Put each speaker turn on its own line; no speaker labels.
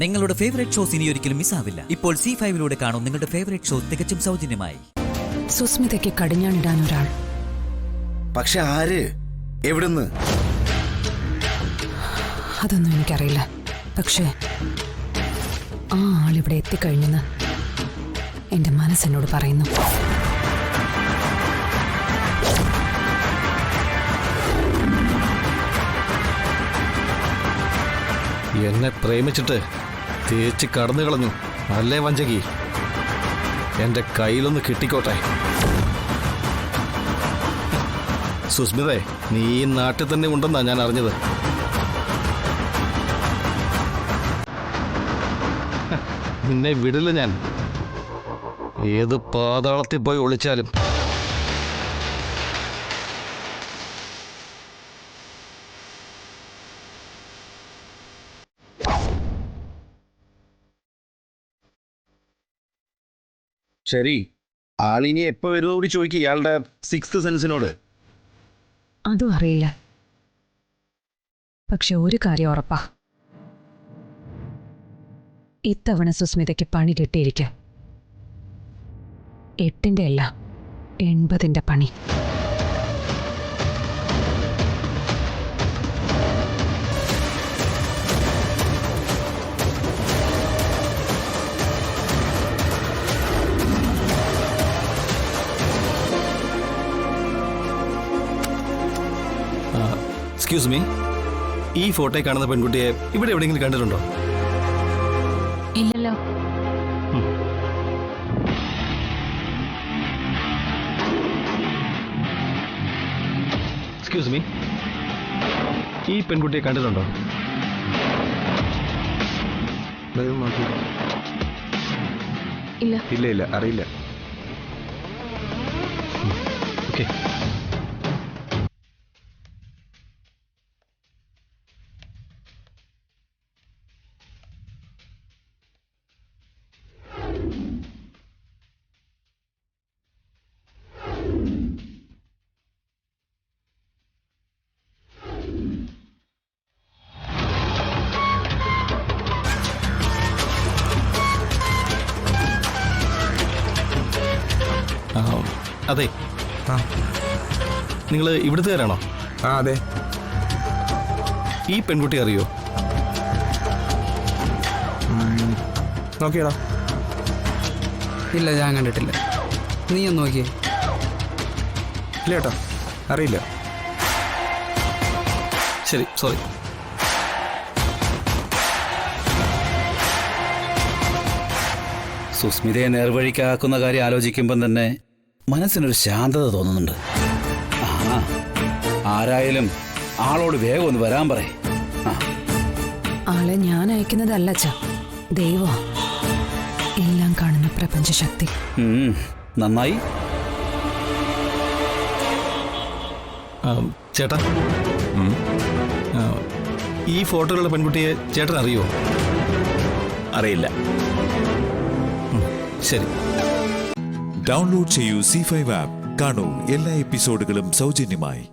നിങ്ങളുടെ favourite shows ഇനി ഒരിക്കലും മിസ്സാവില്ല. ഇപ്പോൾ C5-ലൂടെ കാണും നിങ്ങളുടെ ഫേവറേറ്റ് ഷോ തികച്ചും സൗജന്യമായി.
സുസ്മിതയ്ക്ക് കടിഞ്ഞാണിടാൻ ഒരാൾ.
പക്ഷെ ആര്? എവിടുന്ന്?
അതൊന്നും എനിക്കറിയില്ല. പക്ഷേ ആ ആളിവിടെ എത്തിക്കഴിഞ്ഞെന്ന് എന്റെ മനസ്സെന്നോട് പറയുന്നു.
എന്നെ പ്രേമിച്ചിട്ട് തേച്ച് കടന്നു കളഞ്ഞു അല്ലേ വഞ്ചകി? എന്റെ കയ്യിലൊന്ന് കിട്ടിക്കോട്ടെ. സുസ്മിതേ, നീ ഈ നാട്ടിൽ തന്നെ ഉണ്ടെന്നാ ഞാൻ അറിഞ്ഞത്. നിന്നെ വിടില്ല ഞാൻ, ഏത് പാതാളത്തിൽ പോയി ഒളിച്ചാലും.
ശരി, ആളിനി എപ്പോ വരുന്നത് കൂടി ചോദിക്കുക ഇയാളുടെ 6th സെൻസിനോട്.
അതും അറിയില്ല. പക്ഷെ ഒരു കാര്യം ഉറപ്പാ, ഇത്തവണ സുസ്മിതയ്ക്ക് പണി കിട്ടിയിരിക്കും. 8ന്റെ അല്ല, 80ന്റെ പണി.
എക്സ്ക്യൂസ് മീ, ഈ ഫോട്ടോയിൽ കാണുന്ന പെൺകുട്ടിയെ ഇവിടെ എവിടെയെങ്കിലും കണ്ടിട്ടുണ്ടോ?
ഇല്ലല്ലോ.
എക്സ്ക്യൂസ് മീ, ഈ പെൺകുട്ടിയെ കണ്ടിട്ടുണ്ടോ?
ഇല്ല.
ഇല്ല ഇല്ല, അറിയില്ല.
ഓക്കെ. അതെ, നിങ്ങൾ ഇവിടുത്തുകാരാണോ?
അതെ.
ഈ പെൺകുട്ടി അറിയോ?
നോക്കിയടാ.
ഇല്ല, ഞാൻ കണ്ടിട്ടില്ല. നീ ഒന്ന് നോക്കിയേ.
ഇല്ല കേട്ടോ, അറിയില്ല.
ശരി, സോറി.
സുസ്മിതയെ നേർവഴിക്കാക്കുന്ന കാര്യം ആലോചിക്കുമ്പം തന്നെ മനസ്സിനൊരു ശാന്തത തോന്നുന്നുണ്ട്. ആരായാലും ആളോട് വേഗം ഒന്ന് വരാൻ പറയേ.
ആളെ ഞാൻ അയക്കുന്നതല്ല അച്ഛാ, ദൈവമാ എല്ലാം കാണുന്ന പ്രപഞ്ചശക്തി.
നന്നായി.
ചേട്ടാ, ഈ ഫോട്ടോയിലുള്ള പെൺകുട്ടിയെ ചേട്ടൻ അറിയുമോ?
അറിയില്ല.
ശരി.
ഡൗൺലോഡ് ചെയ്യൂ C5 ആപ്പ്. കാണൂ എല്ലാ എപ്പിസോഡുകളും സൗജന്യമായി.